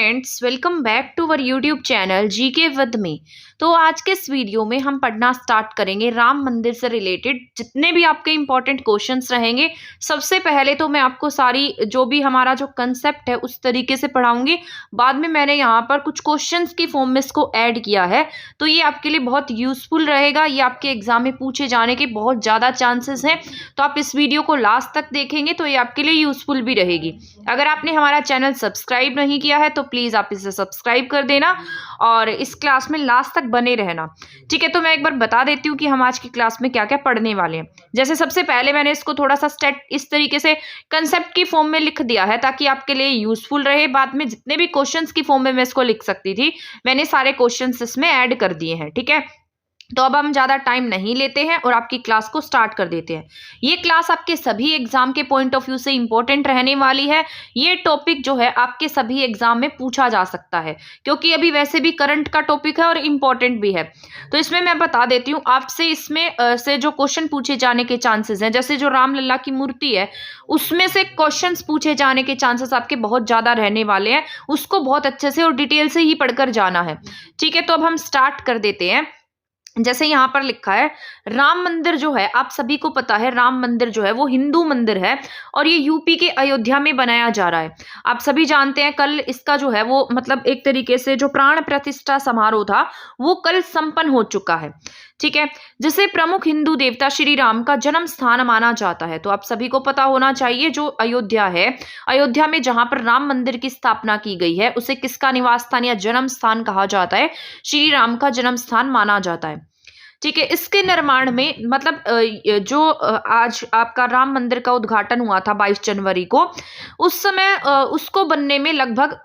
Friends, welcome back to our YouTube channel GK with me. तो आज के इस वीडियो में हम पढ़ना स्टार्ट करेंगे राम मंदिर से रिलेटेड जितने भी आपके इंपॉर्टेंट क्वेश्चंस रहेंगे। सबसे पहले तो मैं आपको सारी जो भी हमारा जो कंसेप्ट है उस तरीके से पढ़ाऊंगी। बाद में मैंने यहाँ पर कुछ क्वेश्चंस की फॉर्म में इसको ऐड किया है, तो ये आपके लिए बहुत यूजफुल रहेगा। ये आपके एग्जाम में पूछे जाने के बहुत ज़्यादा चांसेस हैं, तो आप इस वीडियो को लास्ट तक देखेंगे तो ये आपके लिए यूजफुल भी रहेगी। अगर आपने हमारा चैनल सब्सक्राइब नहीं किया है तो प्लीज़ आप इसे सब्सक्राइब कर देना और इस क्लास में लास्ट तक बने रहना। ठीक है, तो मैं एक बार बता देती हूँ कि हम आज की क्लास में क्या क्या पढ़ने वाले हैं। जैसे सबसे पहले मैंने इसको थोड़ा सा स्टेट इस तरीके से कंसेप्ट की फॉर्म में लिख दिया है ताकि आपके लिए यूजफुल रहे। बाद में जितने भी क्वेश्चंस की फॉर्म में मैं इसको लिख सकती थी, मैंने सारे क्वेश्चंस इसमें ऐड कर दिए हैं। ठीक है, तो अब हम ज़्यादा टाइम नहीं लेते हैं और आपकी क्लास को स्टार्ट कर देते हैं। ये क्लास आपके सभी एग्जाम के पॉइंट ऑफ व्यू से इंपॉर्टेंट रहने वाली है। ये टॉपिक जो है आपके सभी एग्जाम में पूछा जा सकता है, क्योंकि अभी वैसे भी करंट का टॉपिक है और इम्पॉर्टेंट भी है। तो इसमें मैं बता देती हूँ आपसे, इसमें से जो क्वेश्चन पूछे जाने के चांसेस हैं, जैसे जो रामलला की मूर्ति है उसमें से क्वेश्चन पूछे जाने के चांसेस आपके बहुत ज़्यादा रहने वाले हैं। उसको बहुत अच्छे से और डिटेल से ही पढ़कर जाना है। ठीक है, तो अब हम स्टार्ट कर देते हैं। जैसे यहाँ पर लिखा है, राम मंदिर जो है, आप सभी को पता है राम मंदिर जो है वो हिंदू मंदिर है और ये यूपी के अयोध्या में बनाया जा रहा है। आप सभी जानते हैं कल इसका जो है वो मतलब एक तरीके से जो प्राण प्रतिष्ठा समारोह था वो कल संपन्न हो चुका है। ठीक है, जिसे प्रमुख हिंदू देवता श्री राम का जन्म स्थान माना जाता है। तो आप सभी को पता होना चाहिए जो अयोध्या है, अयोध्या में जहां पर राम मंदिर की स्थापना की गई है उसे किसका निवास स्थान या जन्म स्थान कहा जाता है? श्री राम का जन्म स्थान माना जाता है। ठीक है, इसके निर्माण में मतलब जो आज आपका राम मंदिर का उद्घाटन हुआ था 22 जनवरी को, उस समय उसको बनने में लगभग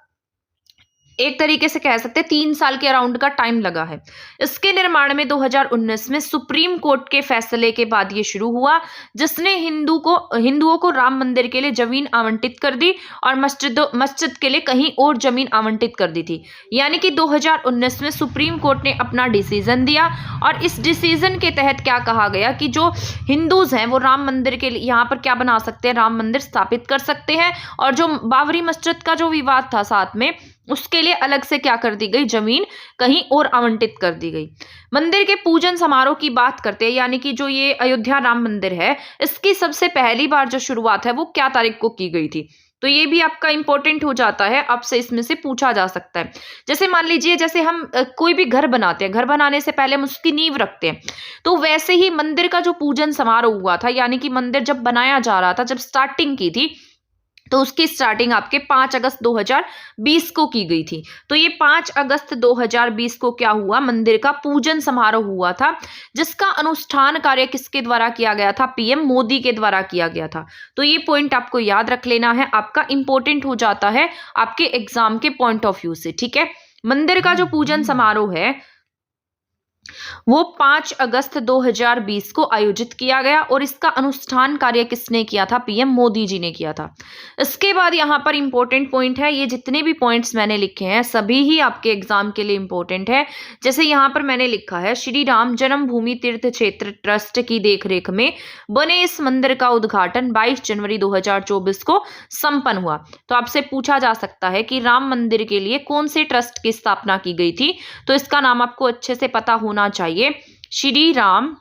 एक तरीके से कह सकते हैं 3 साल के अराउंड का टाइम लगा है। इसके निर्माण में 2019 में सुप्रीम कोर्ट के फैसले के बाद ये शुरू हुआ, जिसने हिंदुओं को राम मंदिर के लिए जमीन आवंटित कर दी और मस्जिद के लिए कहीं और जमीन आवंटित कर दी थी। यानी कि 2019 में सुप्रीम कोर्ट ने अपना डिसीजन दिया और इस डिसीजन के तहत क्या कहा गया कि जो हिंदूज हैं वो राम मंदिर के लिए यहाँ पर क्या बना सकते हैं, राम मंदिर स्थापित कर सकते हैं। और जो बाबरी मस्जिद का जो विवाद था साथ में, उसके लिए अलग से क्या कर दी गई, जमीन कहीं और आवंटित कर दी गई। मंदिर के पूजन समारोह की बात करते हैं, यानी कि जो ये अयोध्या राम मंदिर है इसकी सबसे पहली बार जो शुरुआत है वो क्या तारीख को की गई थी? तो ये भी आपका इंपॉर्टेंट हो जाता है, आपसे इसमें से पूछा जा सकता है। जैसे मान लीजिए, जैसे हम कोई भी घर बनाते हैं, घर बनाने से पहले हम उसकी नींव रखते हैं, तो वैसे ही मंदिर का जो पूजन समारोह हुआ था, यानी कि मंदिर जब बनाया जा रहा था, जब स्टार्टिंग की थी, तो उसकी स्टार्टिंग आपके 5 अगस्त 2020 को की गई थी। तो ये 5 अगस्त 2020 को क्या हुआ, मंदिर का पूजन समारोह हुआ था, जिसका अनुष्ठान कार्य किसके द्वारा किया गया था? पीएम मोदी के द्वारा किया गया था। तो ये पॉइंट आपको याद रख लेना है, आपका इंपॉर्टेंट हो जाता है आपके एग्जाम के पॉइंट ऑफ व्यू से। ठीक है, मंदिर का जो पूजन समारोह है वो 5 अगस्त 2020 को आयोजित किया गया और इसका अनुष्ठान कार्य किसने किया था? पीएम मोदी जी ने किया था। इसके बाद यहाँ पर इंपॉर्टेंट पॉइंट है, ये जितने भी पॉइंट्स मैंने लिखे हैं सभी ही आपके एग्जाम के लिए इंपॉर्टेंट है। जैसे यहाँ पर मैंने लिखा है, श्री राम जन्मभूमि तीर्थ क्षेत्र ट्रस्ट की देखरेख में बने इस मंदिर का उद्घाटन 22 जनवरी 2024 को संपन्न हुआ। तो आपसे पूछा जा सकता है कि राम मंदिर के लिए कौन से ट्रस्ट की स्थापना की गई थी? तो इसका नाम आपको अच्छे से पता होना चाहिए, श्री राम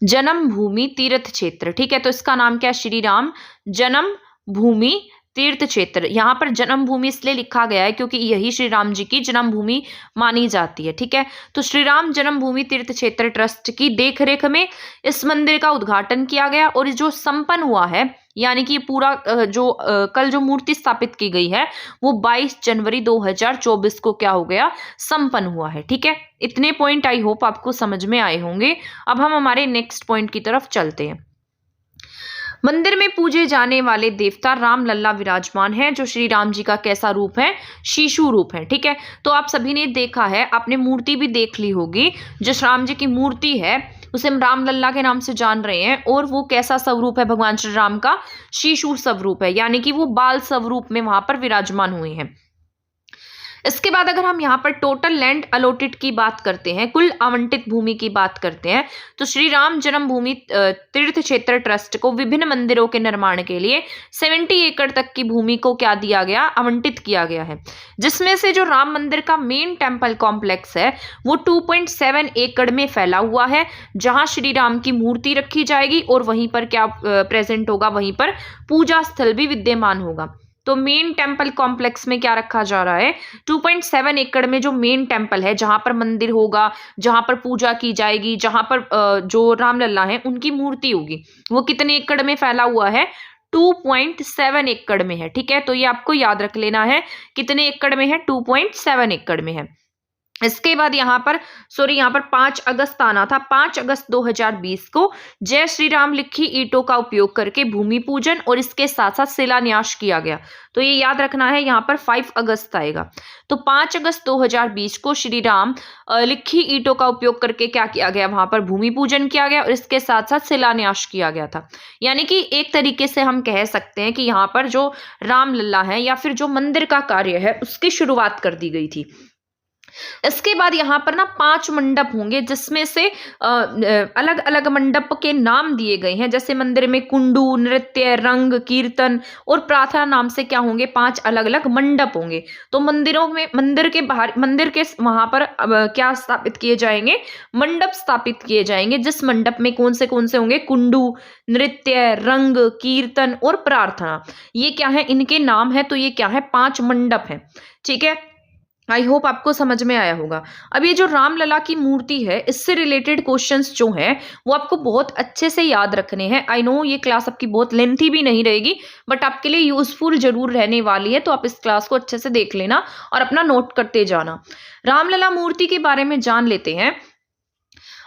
जन्मभूमि तीर्थ क्षेत्र। ठीक है, तो इसका नाम क्या है? श्री राम जन्मभूमि तीर्थ क्षेत्र। यहाँ पर जन्मभूमि इसलिए लिखा गया है क्योंकि यही श्री राम जी की जन्मभूमि मानी जाती है। ठीक है, तो श्री राम जन्मभूमि तीर्थ क्षेत्र ट्रस्ट की देखरेख में इस मंदिर का उद्घाटन किया गया और जो संपन्न हुआ है, यानी कि पूरा जो कल जो मूर्ति स्थापित की गई है वो 22 जनवरी 2024 को क्या हो गया, संपन्न हुआ है। ठीक है, इतने पॉइंट आई होप आपको समझ में आए होंगे। अब हम हमारे नेक्स्ट पॉइंट की तरफ चलते हैं। मंदिर में पूजे जाने वाले देवता रामलला विराजमान है, जो श्री राम जी का कैसा रूप है? शीशु रूप है। ठीक है, तो आप सभी ने देखा है, आपने मूर्ति भी देख ली होगी। जो श्री राम जी की मूर्ति है उसे हम रामलला के नाम से जान रहे हैं और वो कैसा स्वरूप है भगवान श्री राम का? शीशु स्वरूप है, यानी कि वो बाल स्वरूप में वहां पर विराजमान हुए हैं। इसके बाद अगर हम यहाँ पर टोटल लैंड अलॉटेड की बात करते हैं, कुल आवंटित भूमि की बात करते हैं, तो श्री राम जन्मभूमि तीर्थ क्षेत्र ट्रस्ट को विभिन्न मंदिरों के निर्माण के लिए 70 एकड़ तक की भूमि को क्या दिया गया, आवंटित किया गया है, जिसमें से जो राम मंदिर का मेन टेम्पल कॉम्प्लेक्स है वो 2.7 एकड़ में फैला हुआ है, जहां श्री राम की मूर्ति रखी जाएगी और वहीं पर क्या प्रेजेंट होगा, वहीं पर पूजा स्थल भी विद्यमान होगा। तो मेन टेम्पल कॉम्प्लेक्स में क्या रखा जा रहा है, 2.7 एकड़ में जो मेन टेम्पल है, जहां पर मंदिर होगा, जहां पर पूजा की जाएगी, जहां पर जो रामलला है उनकी मूर्ति होगी, वो कितने एकड़ में फैला हुआ है, 2.7 एकड़ में है। ठीक है, तो ये आपको याद रख लेना है, कितने एकड़ में है, 2.7 एकड़ में है। इसके बाद यहाँ पर 5 अगस्त आना था, 5 अगस्त 2020 को जय श्री राम लिखी ईंटों का उपयोग करके भूमि पूजन और इसके साथ साथ शिलान्यास किया गया। तो ये याद रखना है, यहाँ पर 5 अगस्त आएगा। तो 5 अगस्त 2020 को श्री राम लिखी ईंटों का उपयोग करके क्या किया गया, वहां पर भूमि पूजन किया गया और इसके साथ साथ शिलान्यास किया गया था। यानी कि एक तरीके से हम कह सकते हैं कि यहाँ पर जो रामलला है या फिर जो मंदिर का कार्य है उसकी शुरुआत कर दी गई थी। इसके बाद यहाँ पर ना 5 मंडप होंगे, जिसमें से अलग अलग मंडप के नाम दिए गए हैं। जैसे मंदिर में कुंडू, नृत्य, रंग, कीर्तन और प्रार्थना नाम से क्या होंगे, 5 अलग अलग मंडप होंगे। तो मंदिरों में, मंदिर के बाहर, मंदिर के वहां पर क्या स्थापित किए जाएंगे, मंडप स्थापित किए जाएंगे, जिस मंडप में कौन से होंगे, कुंडू, नृत्य, रंग, कीर्तन और प्रार्थना। ये क्या है, इनके नाम है। तो ये क्या है, 5 मंडप है। ठीक है, आई होप आपको समझ में आया होगा। अब ये जो रामलला की मूर्ति है, इससे रिलेटेड क्वेश्चंस जो हैं वो आपको बहुत अच्छे से याद रखने हैं। आई नो ये क्लास आपकी बहुत लेंथी भी नहीं रहेगी, बट आपके लिए यूजफुल जरूर रहने वाली है। तो आप इस क्लास को अच्छे से देख लेना और अपना नोट करते जाना। रामलला मूर्ति के बारे में जान लेते हैं।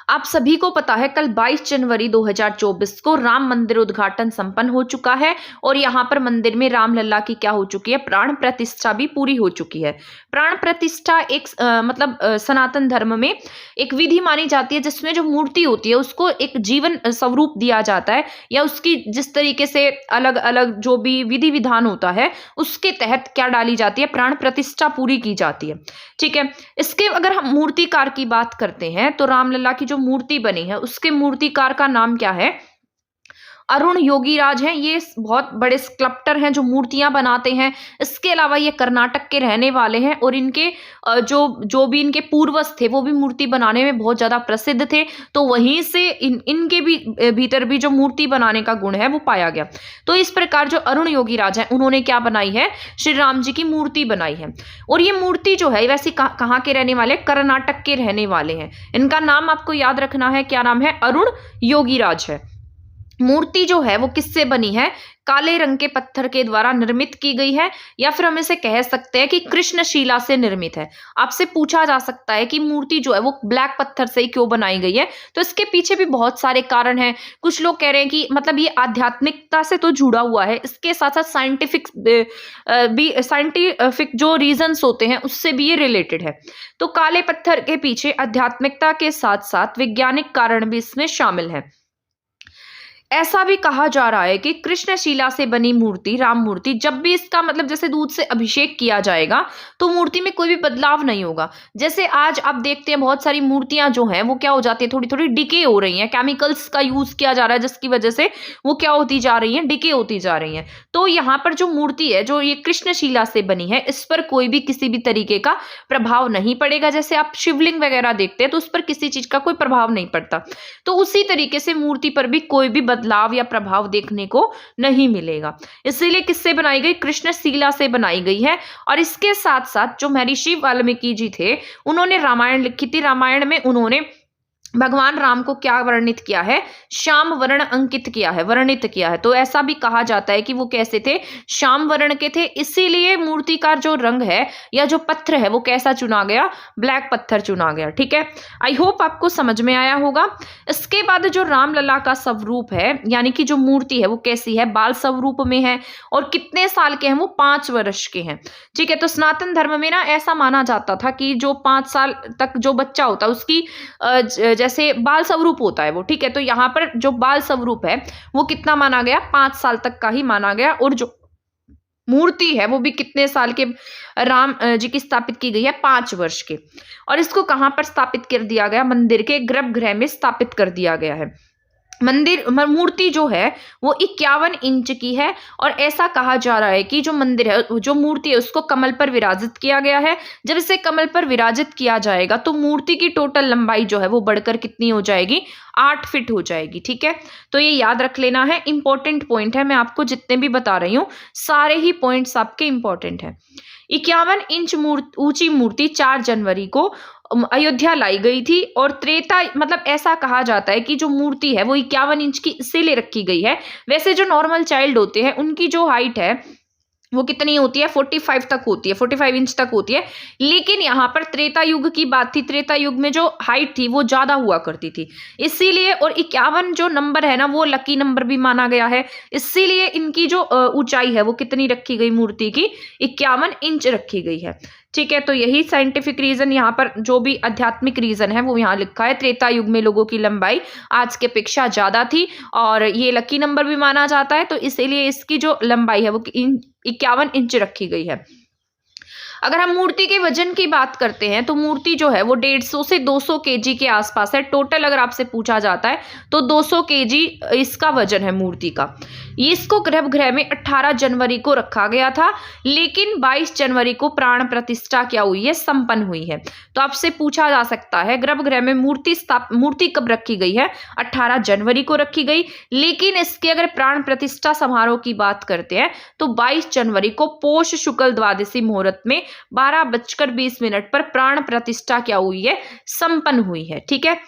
आप सभी को पता है कल 22 जनवरी 2024 को राम मंदिर उद्घाटन संपन्न हो चुका है और यहाँ पर मंदिर में रामलला की क्या हो चुकी है, प्राण प्रतिष्ठा भी पूरी हो चुकी है। प्राण प्रतिष्ठा एक सनातन धर्म में एक विधि मानी जाती है, जिसमें जो मूर्ति होती है उसको एक जीवन स्वरूप दिया जाता है, या उसकी जिस तरीके से अलग अलग जो भी विधि विधान होता है उसके तहत क्या डाली जाती है, प्राण प्रतिष्ठा पूरी की जाती है। ठीक है, इसके अगर हम मूर्तिकार की बात करते हैं तो रामलला की जो मूर्ति बनी है उसके मूर्तिकार का नाम क्या है, अरुण योगीराज हैं। ये बहुत बड़े स्कल्प्टर हैं जो मूर्तियां बनाते हैं। इसके अलावा ये कर्नाटक के रहने वाले हैं और इनके जो भी इनके पूर्वज थे वो भी मूर्ति बनाने में बहुत ज्यादा प्रसिद्ध थे। तो वहीं से इनके भी भीतर भी जो मूर्ति बनाने का गुण है वो पाया गया। तो इस प्रकार जो अरुण योगीराज हैं उन्होंने क्या बनाई है, श्री राम जी की मूर्ति बनाई है। और ये मूर्ति जो है वैसे कहाँ के रहने वाले, कर्नाटक के रहने वाले हैं। इनका नाम आपको याद रखना है, क्या नाम है, अरुण योगीराज है। मूर्ति जो है वो किससे बनी है, काले रंग के पत्थर के द्वारा निर्मित की गई है, या फिर हम इसे कह सकते हैं कि कृष्णशिला से निर्मित है। आपसे पूछा जा सकता है कि मूर्ति जो है वो ब्लैक पत्थर से ही क्यों बनाई गई है, तो इसके पीछे भी बहुत सारे कारण हैं। कुछ लोग कह रहे हैं कि मतलब ये आध्यात्मिकता से तो जुड़ा हुआ है, इसके साथ साथ साइंटिफिक जो रीजंस होते हैं उससे भी ये रिलेटेड है। तो काले पत्थर के पीछे आध्यात्मिकता के साथ साथ वैज्ञानिक कारण भी इसमें शामिल है। ऐसा भी कहा जा रहा है कि कृष्णशिला से बनी मूर्ति, राम मूर्ति, जब भी इसका मतलब जैसे दूध से अभिषेक किया जाएगा तो मूर्ति में कोई भी बदलाव नहीं होगा। जैसे आज आप देखते हैं बहुत सारी मूर्तियां जो हैं वो क्या हो जाती है, थोड़ी थोड़ी डिके हो रही हैं, केमिकल्स का यूज किया जा रहा है जिसकी वजह से वो क्या होती जा रही है, डिके होती जा रही है। तो यहाँ पर जो मूर्ति है जो ये कृष्णशिला से बनी है, इस पर कोई भी किसी भी तरीके का प्रभाव नहीं पड़ेगा। जैसे आप शिवलिंग वगैरह देखते हैं तो उस पर किसी चीज का कोई प्रभाव नहीं पड़ता, तो उसी तरीके से मूर्ति पर भी कोई भी बदलाव या प्रभाव देखने को नहीं मिलेगा। इसीलिए किससे बनाई गई, कृष्णशिला से बनाई गई है। और इसके साथ साथ जो महर्षि वाल्मीकि जी थे उन्होंने रामायण लिखी थी। रामायण में उन्होंने भगवान राम को क्या वर्णित किया है, श्याम वर्ण अंकित किया है, वर्णित किया है। तो ऐसा भी कहा जाता है कि वो कैसे थे, श्याम वर्ण के थे। इसीलिए मूर्ति का जो रंग है या जो पत्थर है वो कैसा चुना गया, ब्लैक पत्थर चुना गया। ठीक है, आई होप आपको समझ में आया होगा। इसके बाद जो रामलला का स्वरूप है यानी कि जो मूर्ति है वो कैसी है, बाल स्वरूप में है और कितने साल के हैं, वो 5 वर्ष के हैं। ठीक है, तो सनातन धर्म में ना ऐसा माना जाता था कि जो 5 साल तक जो बच्चा होता है उसकी जैसे बाल स्वरूप होता है वो। ठीक है, तो यहाँ पर जो बाल स्वरूप है वो कितना माना गया, 5 साल तक का ही माना गया। और जो मूर्ति है वो भी कितने साल के राम जी की स्थापित की गई है, 5 वर्ष के। और इसको कहाँ पर स्थापित कर दिया गया, मंदिर के गर्भगृह में स्थापित कर दिया गया है। मूर्ति जो है वो 51 इंच की है और ऐसा कहा जा रहा है कि जो मंदिर है, जो मूर्ति है, उसको कमल पर विराजित किया गया है। जब इसे कमल पर विराजित किया जाएगा तो मूर्ति की टोटल लंबाई जो है वो बढ़कर कितनी हो जाएगी, 8 फीट हो जाएगी। ठीक है, तो ये याद रख लेना है, इंपॉर्टेंट पॉइंट है। मैं आपको जितने भी बता रही हूँ सारे ही पॉइंट्स आपके इंपॉर्टेंट है। 51 इंच ऊंची मूर्ति 4 जनवरी को अयोध्या लाई गई थी और त्रेता, मतलब ऐसा कहा जाता है कि जो मूर्ति है वो 51 इंच की इसीलिए रखी गई है। वैसे जो नॉर्मल चाइल्ड होते हैं उनकी जो हाइट है वो कितनी होती है, 45 तक होती है, 45 इंच तक होती है। लेकिन यहाँ पर त्रेता युग की बात थी, त्रेता युग में जो हाइट थी वो ज्यादा हुआ करती थी इसीलिए, और 51 जो नंबर है ना वो लकी नंबर भी माना गया है, इसीलिए इनकी जो ऊंचाई है वो कितनी रखी गई, मूर्ति की 51 इंच रखी गई है। ठीक है, तो यही साइंटिफिक रीजन, यहाँ पर जो भी आध्यात्मिक रीजन है वो यहाँ लिखा है। त्रेता युग में लोगों की लंबाई आज के अपेक्षा ज्यादा थी और ये लकी नंबर भी माना जाता है, तो इसीलिए इसकी जो लंबाई है वो 51 इंच रखी गई है। अगर हम मूर्ति के वजन की बात करते हैं तो मूर्ति जो है वो 150 से 200 केजी के आसपास है टोटल। अगर आपसे पूछा जाता है तो 200 केजी इसका वजन है मूर्ति का। ये इसको गर्भगृह में 18 जनवरी को रखा गया था, लेकिन 22 जनवरी को प्राण प्रतिष्ठा क्या हुई है, संपन्न हुई है। तो आपसे पूछा जा सकता है गर्भगृह में मूर्ति कब रखी गई है, 18 जनवरी को रखी गई, लेकिन इसके अगर प्राण प्रतिष्ठा समारोह की बात करते हैं तो 22 जनवरी को पोष शुक्ल द्वादशी मुहूर्त में 12:20 पर प्राण प्रतिष्ठा क्या हुई है, संपन्न हुई है। ठीक है,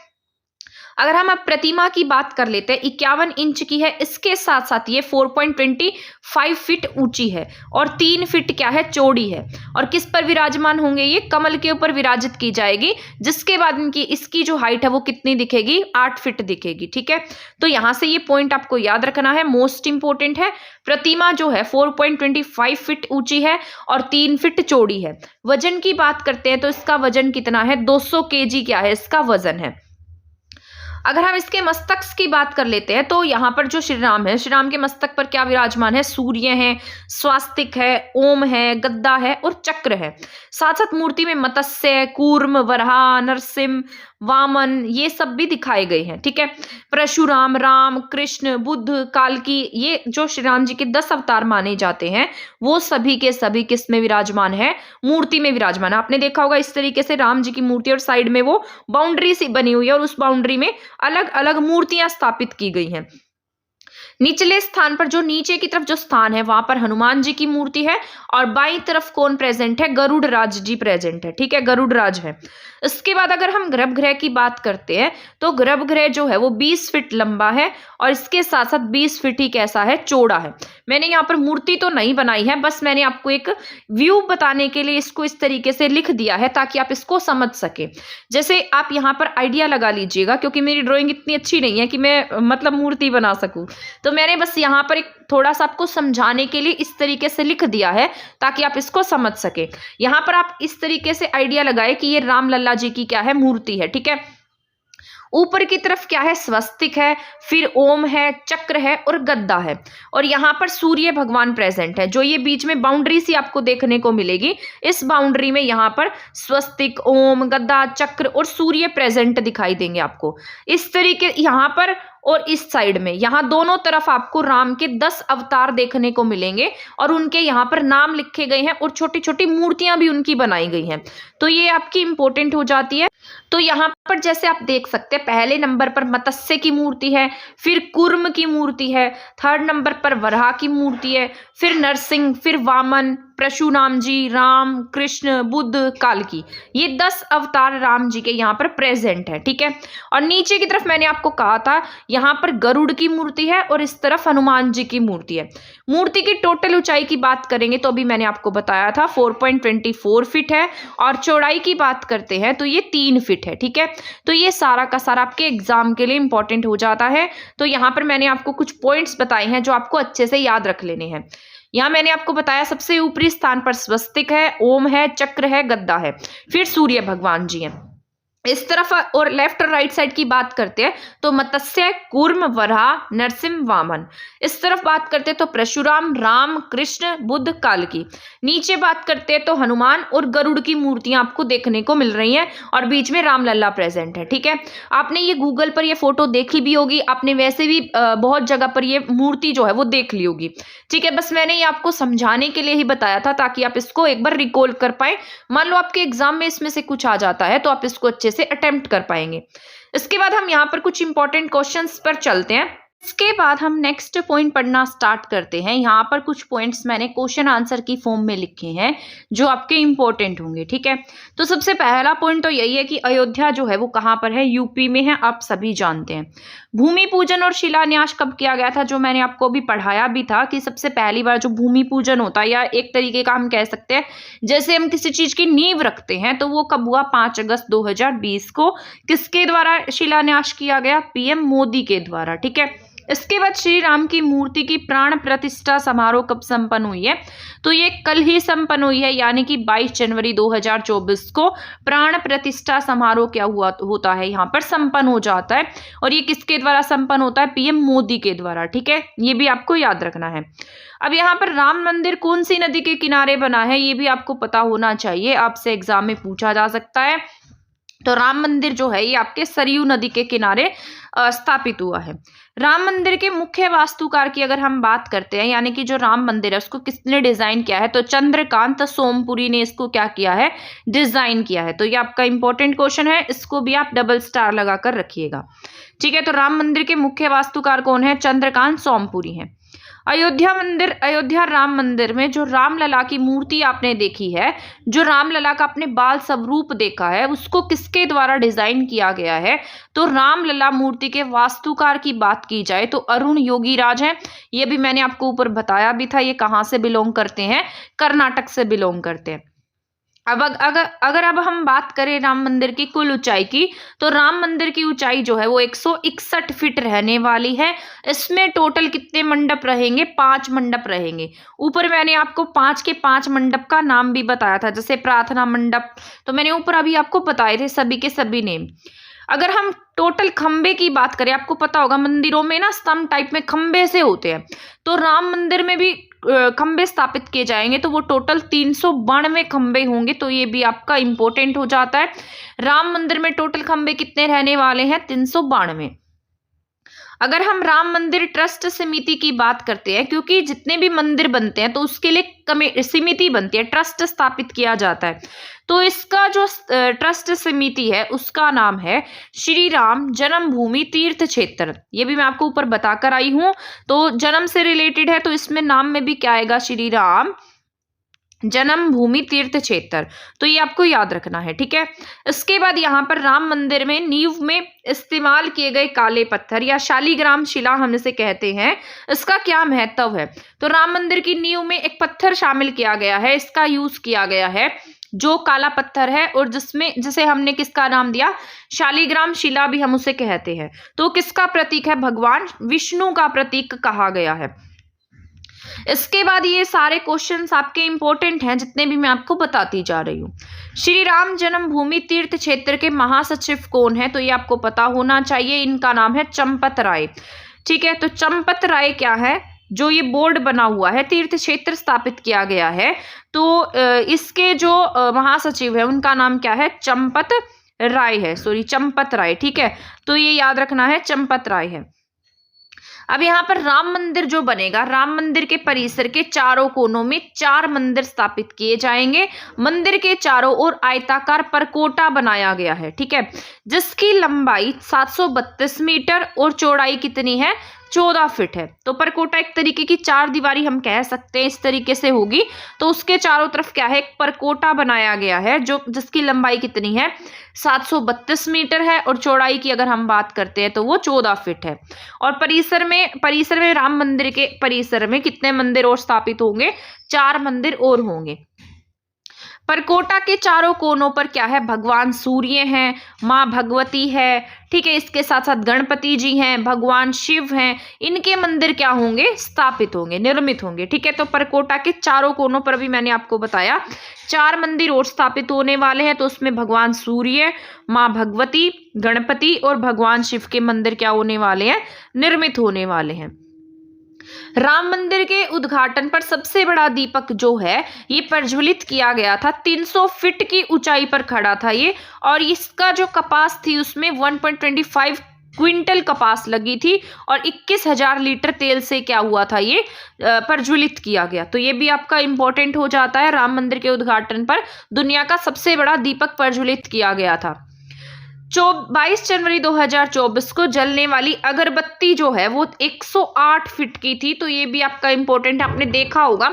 अगर हम अब प्रतिमा की बात कर लेते हैं, 51 इंच की है, इसके साथ साथ ये 4.25 फीट ऊंची है और 3 फीट क्या है, चौड़ी है। और किस पर विराजमान होंगे, ये कमल के ऊपर विराजित की जाएगी, जिसके बाद इसकी जो हाइट है वो कितनी दिखेगी, 8 फीट दिखेगी। ठीक है, तो यहां से ये पॉइंट आपको याद रखना है, मोस्ट इंपोर्टेंट है। प्रतिमा जो है 4.25 फीट ऊंची है और 3 फीट चौड़ी है। वजन की बात करते हैं तो इसका वजन कितना है, 200 केजी क्या है इसका वजन है। अगर हम इसके मस्तक की बात कर लेते हैं तो यहाँ पर जो श्री राम है, श्री राम के मस्तक पर क्या विराजमान है, सूर्य है, स्वास्तिक है, ओम है, गद्दा है और चक्र है। साथ साथ मूर्ति में मत्स्य, कूर्म, वराह, नरसिंह, वामन ये सब भी दिखाए गए हैं। ठीक है, परशुराम, राम, कृष्ण, बुद्ध, कालकी, ये जो श्री राम जी के 10 अवतार माने जाते हैं वो सभी के सभी किस में विराजमान है, मूर्ति में विराजमान है। आपने देखा होगा इस तरीके से राम जी की मूर्ति और साइड में वो बाउंड्री सी बनी हुई है और उस बाउंड्री में अलग अलग मूर्तियां स्थापित की गई हैं। निचले स्थान पर, जो नीचे की तरफ जो स्थान है वहां पर हनुमान जी की मूर्ति है और बाईं तरफ कौन प्रेजेंट है, गरुड़ राज जी प्रेजेंट है। ठीक है, गरुड़ राज है। इसके बाद अगर हम गर्भगृह की बात करते हैं तो गर्भगृह जो है वो 20 फीट लंबा है और इसके साथ साथ 20 फीट ही कैसा है, चौड़ा है। मैंने यहाँ पर मूर्ति तो नहीं बनाई है, बस मैंने आपको एक व्यू बताने के लिए इसको इस तरीके से लिख दिया है ताकि आप इसको समझ सके। जैसे आप यहाँ पर आइडिया लगा लीजिएगा, क्योंकि मेरी ड्राइंग इतनी अच्छी नहीं है कि मैं मतलब मूर्ति बना सकूं, तो मैंने बस यहाँ पर एक थोड़ा सा आपको समझाने के लिए इस तरीके से लिख दिया है ताकि आप इसको समझ सके। यहाँ पर आप इस तरीके से आइडिया लगाए कि ये राम लल्ला जी की क्या है, मूर्ति है। ठीक है, ऊपर की तरफ क्या है, स्वस्तिक है, फिर ओम है, चक्र है और गद्दा है और यहाँ पर सूर्य भगवान प्रेजेंट है। जो ये बीच में बाउंड्री सी आपको देखने को मिलेगी, इस बाउंड्री में यहाँ पर स्वस्तिक, ओम, गद्दा, चक्र और सूर्य प्रेजेंट दिखाई देंगे आपको इस तरीके। यहाँ पर और इस साइड में, यहाँ दोनों तरफ आपको राम के 10 अवतार देखने को मिलेंगे और उनके यहाँ पर नाम लिखे गए हैं और छोटी छोटी मूर्तियां भी उनकी बनाई गई हैं। तो ये आपकी इंपॉर्टेंट हो जाती है। तो यहाँ पर जैसे आप देख सकते हैं, पहले नंबर पर मत्स्य की मूर्ति है, फिर कूर्म की मूर्ति है, 3rd नंबर पर वराह की मूर्ति है, फिर नरसिंह, फिर वामन, परशुराम जी, राम, कृष्ण, बुद्ध, कालकी, ये 10 अवतार राम जी के यहाँ पर प्रेजेंट है। ठीक है, और नीचे की तरफ मैंने आपको कहा था यहाँ पर गरुड़ की मूर्ति है और इस तरफ हनुमान जी की मूर्ति है। मूर्ति की टोटल ऊंचाई की बात करेंगे तो अभी मैंने आपको बताया था 4.24 फीट है और चौड़ाई की बात करते हैं तो ये 3 फीट है। ठीक है, तो ये सारा का सारा आपके एग्जाम के लिए इंपॉर्टेंट हो जाता है। तो यहाँ पर मैंने आपको कुछ पॉइंट्स बताए हैं जो आपको अच्छे से याद रख लेने हैं। यहाँ मैंने आपको बताया सबसे ऊपरी स्थान पर स्वस्तिक है, ओम है, चक्र है, गद्दा है, फिर सूर्य भगवान जी हैं। इस तरफ और लेफ्ट और राइट साइड की बात करते हैं तो मत्स्य, कूर्म, वराह, नरसिंह, वामन। इस तरफ बात करते हैं तो परशुराम, राम, कृष्ण, बुद्ध, काल्की। नीचे बात करते हैं तो हनुमान और गरुड़ की मूर्तियां आपको देखने को मिल रही हैं और बीच में रामलला प्रेजेंट है। ठीक है, आपने ये गूगल पर ये फोटो देखी भी होगी, आपने वैसे भी बहुत जगह पर ये मूर्ति जो है वो देख ली होगी। ठीक है, बस मैंने ये आपको समझाने के लिए ही बताया था ताकि आप इसको एक बार रिकॉल कर पाए। मान लो आपके एग्जाम में इसमें से कुछ आ जाता है तो आप इसको अच्छे से अटेम्प्ट कर पाएंगे। इसके बाद हम यहाँ पर कुछ इंपॉर्टेंट क्वेश्चंस पर चलते हैं। इसके बाद हम नेक्स्ट पॉइंट पढ़ना स्टार्ट करते हैं। यहाँ पर कुछ पॉइंट्स मैंने क्वेश्चन आंसर की फॉर्म में लिखे हैं जो आपके इंपॉर्टेंट होंगे। ठीक है, तो सबसे पहला पॉइंट तो यही है कि अयोध्या जो है वो कहाँ पर है, यूपी में है, आप सभी जानते हैं। भूमि पूजन और शिलान्यास कब किया गया था, जो मैंने आपको अभी पढ़ाया भी था कि सबसे पहली बार जो भूमि पूजन होता है, या एक तरीके का हम कह सकते हैं जैसे हम किसी चीज की नींव रखते हैं, तो वो कब हुआ, 5 अगस्त 2020 को। किसके द्वारा शिलान्यास किया गया, पीएम मोदी के द्वारा। ठीक है, इसके बाद श्री राम की मूर्ति की प्राण प्रतिष्ठा समारोह कब संपन्न हुई है, तो ये कल ही संपन्न हुई है, यानी कि 22 जनवरी 2024 को प्राण प्रतिष्ठा समारोह क्या हुआ होता है, यहाँ पर संपन्न हो जाता है। और ये किसके द्वारा संपन्न होता है, पीएम मोदी के द्वारा। ठीक है, ये भी आपको याद रखना है। अब यहाँ पर राम मंदिर कौन सी नदी के किनारे बना है, ये भी आपको पता होना चाहिए, आपसे एग्जाम में पूछा जा सकता है। तो राम मंदिर जो है ये आपके सरयू नदी के किनारे स्थापित हुआ है। राम मंदिर के मुख्य वास्तुकार की अगर हम बात करते हैं, यानी कि जो राम मंदिर है उसको किसने डिजाइन किया है, तो चंद्रकांत सोमपुरी ने इसको क्या किया है, डिजाइन किया है। तो ये आपका इंपॉर्टेंट क्वेश्चन है, इसको भी आप डबल स्टार लगाकर रखिएगा। ठीक है, तो राम मंदिर के मुख्य वास्तुकार कौन है, चंद्रकांत सोमपुरी है। अयोध्या राम मंदिर में जो रामलला की मूर्ति आपने देखी है, जो रामलला का आपने बाल स्वरूप देखा है, उसको किसके द्वारा डिजाइन किया गया है, तो रामलला मूर्ति के वास्तुकार की बात की जाए तो अरुण योगीराज हैं। ये भी मैंने आपको ऊपर बताया भी था, ये कहाँ से बिलोंग करते हैं, कर्नाटक से बिलोंग करते हैं। अब अगर हम बात करें राम मंदिर की कुल ऊंचाई की, तो राम मंदिर की ऊंचाई जो है वो 161 फीट रहने वाली है। इसमें टोटल कितने मंडप रहेंगे, 5 मंडप रहेंगे। ऊपर मैंने आपको 5 के 5 मंडप का नाम भी बताया था, जैसे प्रार्थना मंडप, तो मैंने ऊपर अभी आपको बताए थे सभी के सभी नेम। अगर हम टोटल खंबे की बात करें, आपको पता होगा मंदिरों में ना स्तंभ टाइप में खंबे से होते हैं, तो राम मंदिर में भी खंबे स्थापित किए जाएंगे, तो वो टोटल 392 खंबे होंगे। तो ये भी आपका इंपॉर्टेंट हो जाता है। राम मंदिर में टोटल खंबे कितने रहने वाले हैं, 392। अगर हम राम मंदिर ट्रस्ट समिति की बात करते हैं, क्योंकि जितने भी मंदिर बनते हैं तो उसके लिए समिति बनती है, ट्रस्ट स्थापित किया जाता है, तो इसका जो ट्रस्ट समिति है उसका नाम है श्री राम जन्मभूमि तीर्थ क्षेत्र। ये भी मैं आपको ऊपर बताकर आई हूं, तो जन्म से रिलेटेड है, तो इसमें नाम में भी क्या आएगा, श्री राम जन्मभूमि तीर्थ क्षेत्र। तो ये आपको याद रखना है। ठीक है, इसके बाद यहाँ पर राम मंदिर में नींव में इस्तेमाल किए गए काले पत्थर या शालिग्राम शिला हम इसे कहते हैं, इसका क्या महत्व है, तो राम मंदिर की नींव में एक पत्थर शामिल किया गया है, इसका यूज किया गया है जो काला पत्थर है, और जिसे हमने किसका नाम दिया, शालिग्राम शिला भी हम उसे कहते हैं। तो किसका प्रतीक है, भगवान विष्णु का प्रतीक कहा गया है। इसके बाद ये सारे क्वेश्चंस आपके इंपॉर्टेंट हैं, जितने भी मैं आपको बताती जा रही हूँ। श्री राम जन्मभूमि तीर्थ क्षेत्र के महासचिव कौन है, तो ये आपको पता होना चाहिए, इनका नाम है चंपत राय। ठीक है, तो चंपत राय क्या है, जो ये बोर्ड बना हुआ है, तीर्थ क्षेत्र स्थापित किया गया है, तो इसके जो महासचिव है उनका नाम क्या है, चंपत राय है, चंपत राय। ठीक है, तो ये याद रखना है, चंपत राय है। अब यहाँ पर राम मंदिर जो बनेगा, राम मंदिर के परिसर के चारों कोनों में 4 मंदिर स्थापित किए जाएंगे। मंदिर के चारों ओर आयताकार परकोटा बनाया गया है। ठीक है, जिसकी लंबाई 732 मीटर और चौड़ाई कितनी है, 14 फीट है। तो परकोटा एक तरीके की 4 दीवारी हम कह सकते हैं, इस तरीके से होगी। तो उसके चारों तरफ क्या है, एक परकोटा बनाया गया है, जिसकी लंबाई कितनी है, 732 मीटर है, और चौड़ाई की अगर हम बात करते हैं तो वो 14 फीट है। और परिसर में राम मंदिर के परिसर में कितने मंदिर और स्थापित होंगे, 4 मंदिर और होंगे। परकोटा के चारों कोनों पर क्या है, भगवान सूर्य हैं, माँ भगवती है, ठीक है, इसके साथ साथ गणपति जी हैं, भगवान शिव हैं, इनके मंदिर क्या होंगे, स्थापित होंगे, निर्मित होंगे, ठीक है। तो परकोटा के चारों कोनों पर भी मैंने आपको बताया 4 मंदिर और स्थापित होने वाले हैं। तो उसमें भगवान सूर्य, माँ भगवती, गणपति और भगवान शिव के मंदिर क्या होने वाले हैं, निर्मित होने वाले हैं। राम मंदिर के उद्घाटन पर सबसे बड़ा दीपक जो है ये प्रज्वलित किया गया था। 300 फीट की ऊंचाई पर खड़ा था ये, और इसका जो कपास थी उसमें 1.25 क्विंटल कपास लगी थी, और 21,000 लीटर तेल से क्या हुआ था, ये प्रज्वलित किया गया। तो ये भी आपका इंपॉर्टेंट हो जाता है। राम मंदिर के उद्घाटन पर दुनिया का सबसे बड़ा दीपक प्रज्वलित किया गया था। 22 जनवरी 2024 को जलने वाली अगरबत्ती जो है वो 108 फीट की थी। तो ये भी आपका इंपॉर्टेंट, आपने देखा होगा,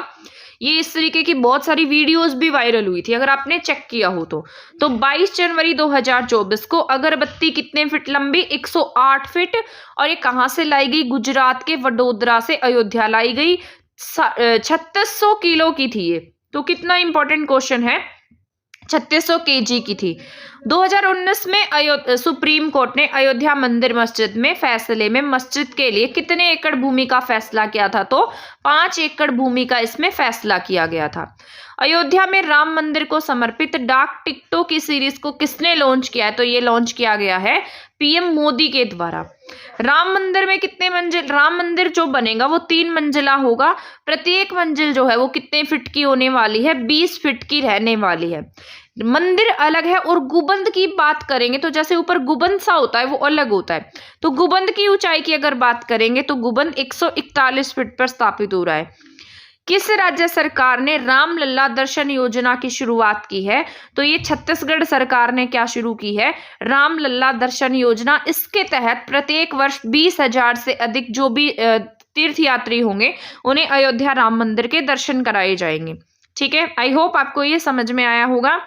ये इस तरीके की बहुत सारी वीडियोस भी वायरल हुई थी, अगर आपने चेक किया हो तो 22 जनवरी 2024 को अगरबत्ती कितने फीट लंबी, 108 फीट, और ये कहाँ से लाई गई, गुजरात के वडोदरा से अयोध्या लाई गई। 3600 किलो की थी ये। तो कितना इंपॉर्टेंट क्वेश्चन है, 3600 kg की थी। 2019 में सुप्रीम कोर्ट ने अयोध्या मंदिर मस्जिद में फैसले में मस्जिद के लिए कितने एकड़ भूमि का फैसला किया था, तो 5 एकड़ भूमि का इसमें फैसला किया गया था। अयोध्या में राम मंदिर को समर्पित डाक टिकटों की सीरीज को किसने लॉन्च किया है, तो ये लॉन्च किया गया है पीएम मोदी के द्वारा। राम मंदिर में कितने मंजिल, राम मंदिर जो बनेगा वो 3 मंजिला होगा। प्रत्येक मंजिल जो है वो कितने फीट की होने वाली है, 20 फीट की रहने वाली है। मंदिर अलग है। और गुबंद की बात करेंगे तो जैसे ऊपर गुबंद सा होता है वो अलग होता है। तो गुबंद की ऊंचाई की अगर बात करेंगे तो गुबंद 141 फीट पर स्थापित हो रहा है। किस राज्य सरकार ने रामलला दर्शन योजना की शुरुआत की है, तो ये छत्तीसगढ़ सरकार ने क्या शुरू की है, रामलला दर्शन योजना। इसके तहत प्रत्येक वर्ष 20,000 से अधिक जो भी तीर्थ यात्री होंगे उन्हें अयोध्या राम मंदिर के दर्शन कराए जाएंगे। ठीक है, आई होप आपको ये समझ में आया होगा।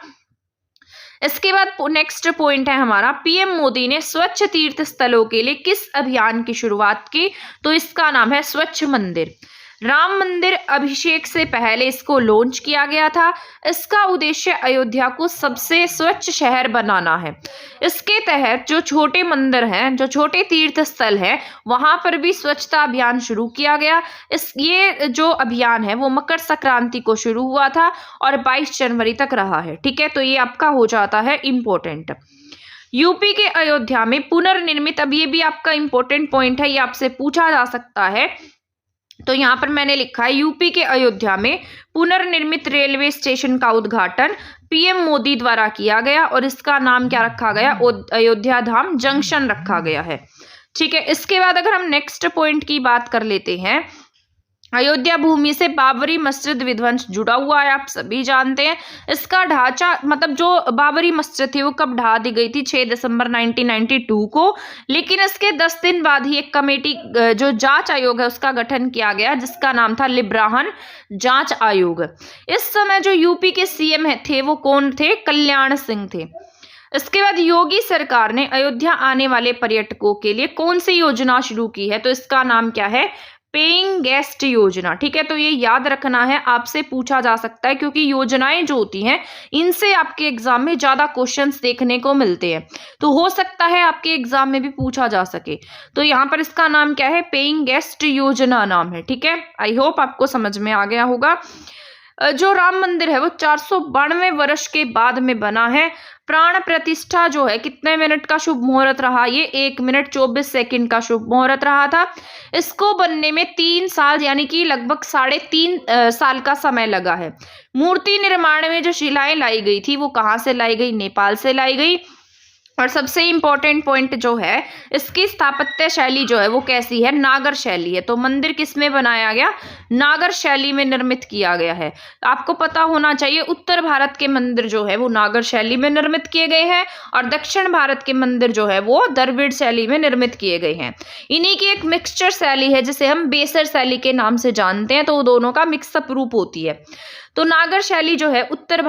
इसके बाद नेक्स्ट पॉइंट है हमारा, पीएम मोदी ने स्वच्छ तीर्थ स्थलों के लिए किस अभियान की शुरुआत की, तो इसका नाम है स्वच्छ मंदिर। राम मंदिर अभिषेक से पहले इसको लॉन्च किया गया था। इसका उद्देश्य अयोध्या को सबसे स्वच्छ शहर बनाना है। इसके तहत जो छोटे मंदिर हैं, जो छोटे तीर्थ स्थल हैं, वहां पर भी स्वच्छता अभियान शुरू किया गया। ये जो अभियान है वो मकर संक्रांति को शुरू हुआ था और 22 जनवरी तक रहा है। ठीक है, तो ये आपका हो जाता है इम्पोर्टेंट। यूपी के अयोध्या में पुनर्निर्मित, अब ये भी आपका इंपॉर्टेंट पॉइंट है, ये आपसे पूछा जा सकता है। तो यहाँ पर मैंने लिखा है यूपी के अयोध्या में पुनर्निर्मित रेलवे स्टेशन का उद्घाटन पीएम मोदी द्वारा किया गया और इसका नाम क्या रखा गया, अयोध्या धाम जंक्शन रखा गया है। ठीक है, इसके बाद अगर हम नेक्स्ट पॉइंट की बात कर लेते हैं, अयोध्या भूमि से बाबरी मस्जिद विध्वंस जुड़ा हुआ है, आप सभी जानते हैं। इसका ढांचा, मतलब जो बाबरी मस्जिद थी वो कब ढा दी गई थी, 6 दिसंबर 1992 को। लेकिन इसके 10 दिन बाद ही एक कमेटी, जो जांच आयोग है, उसका गठन किया गया जिसका नाम था लिब्राहन जांच आयोग। इस समय जो यूपी के सीएम थे वो कौन थे, कल्याण सिंह थे। इसके बाद योगी सरकार ने अयोध्या आने वाले पर्यटकों के लिए कौन सी योजना शुरू की है, तो इसका नाम क्या है, पेइंग गेस्ट योजना। ठीक है, तो ये याद रखना है, आपसे पूछा जा सकता है क्योंकि योजनाएं जो होती हैं इनसे आपके एग्जाम में ज्यादा क्वेश्चंस देखने को मिलते हैं, तो हो सकता है आपके एग्जाम में भी पूछा जा सके। तो यहाँ पर इसका नाम क्या है, पेइंग गेस्ट योजना नाम है। ठीक है, आई होप आपको समझ में आ गया होगा। जो राम मंदिर है वो 492 वर्ष के बाद में बना है। प्राण प्रतिष्ठा जो है कितने मिनट का शुभ मुहूर्त रहा, ये 1 मिनट 24 सेकंड का शुभ मुहूर्त रहा था। इसको बनने में 3 साल यानी कि लगभग 3.5 साल का समय लगा है। मूर्ति निर्माण में जो शिलाएं लाई गई थी वो कहाँ से लाई गई, नेपाल से लाई गई। और सबसे इंपॉर्टेंट पॉइंट जो है, इसकी स्थापत्य शैली जो है वो कैसी है, नागर शैली है। तो मंदिर किस में बनाया गया, नागर शैली में निर्मित किया गया है। आपको पता होना चाहिए उत्तर भारत के मंदिर जो है वो नागर शैली में निर्मित किए गए हैं और दक्षिण भारत के मंदिर जो है वो द्रविड़ शैली में निर्मित किए गए हैं। इन्हीं की एक मिक्सचर शैली है जिसे हम बेसर शैली के नाम से जानते हैं, तो दोनों का मिक्सअप रूप होती है। तो नागर शैली जो है उत्तर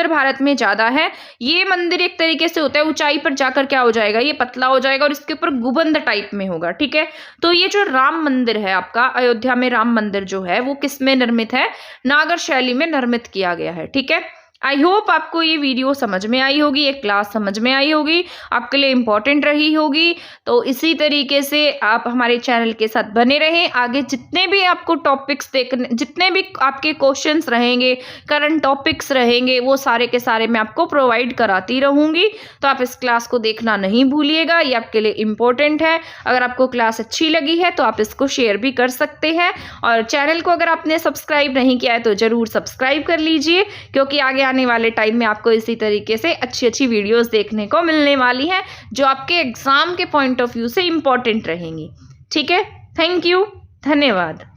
भारत में ज़्यादा है। ये मंदिर एक तरीके से होता है ऊंचाई पर जाकर क्या हो जाएगा, ये पतला हो जाएगा और इसके ऊपर गुंबद टाइप में होगा, ठीक है। तो ये जो राम मंदिर है आपका, अयोध्या में राम मंदिर जो है वो किस में निर्मित है, नागर शैली में निर्मित किया गया है, ठीक है। आई होप आपको ये वीडियो समझ में आई होगी, ये क्लास समझ में आई होगी, आपके लिए इम्पोर्टेंट रही होगी। तो इसी तरीके से आप हमारे चैनल के साथ बने रहें। आगे जितने भी आपको टॉपिक्स देखने, जितने भी आपके क्वेश्चंस रहेंगे, करंट टॉपिक्स रहेंगे, वो सारे के सारे मैं आपको प्रोवाइड कराती रहूँगी। तो आप इस क्लास को देखना नहीं भूलिएगा, ये आपके लिए इम्पोर्टेंट है। अगर आपको क्लास अच्छी लगी है तो आप इसको शेयर भी कर सकते हैं, और चैनल को अगर आपने सब्सक्राइब नहीं किया है तो ज़रूर सब्सक्राइब कर लीजिए, क्योंकि आगे आने वाले टाइम में आपको इसी तरीके से अच्छी अच्छी वीडियोस देखने को मिलने वाली हैं जो आपके एग्जाम के पॉइंट ऑफ व्यू से इंपॉर्टेंट रहेंगी, ठीक है। थैंक यू, धन्यवाद।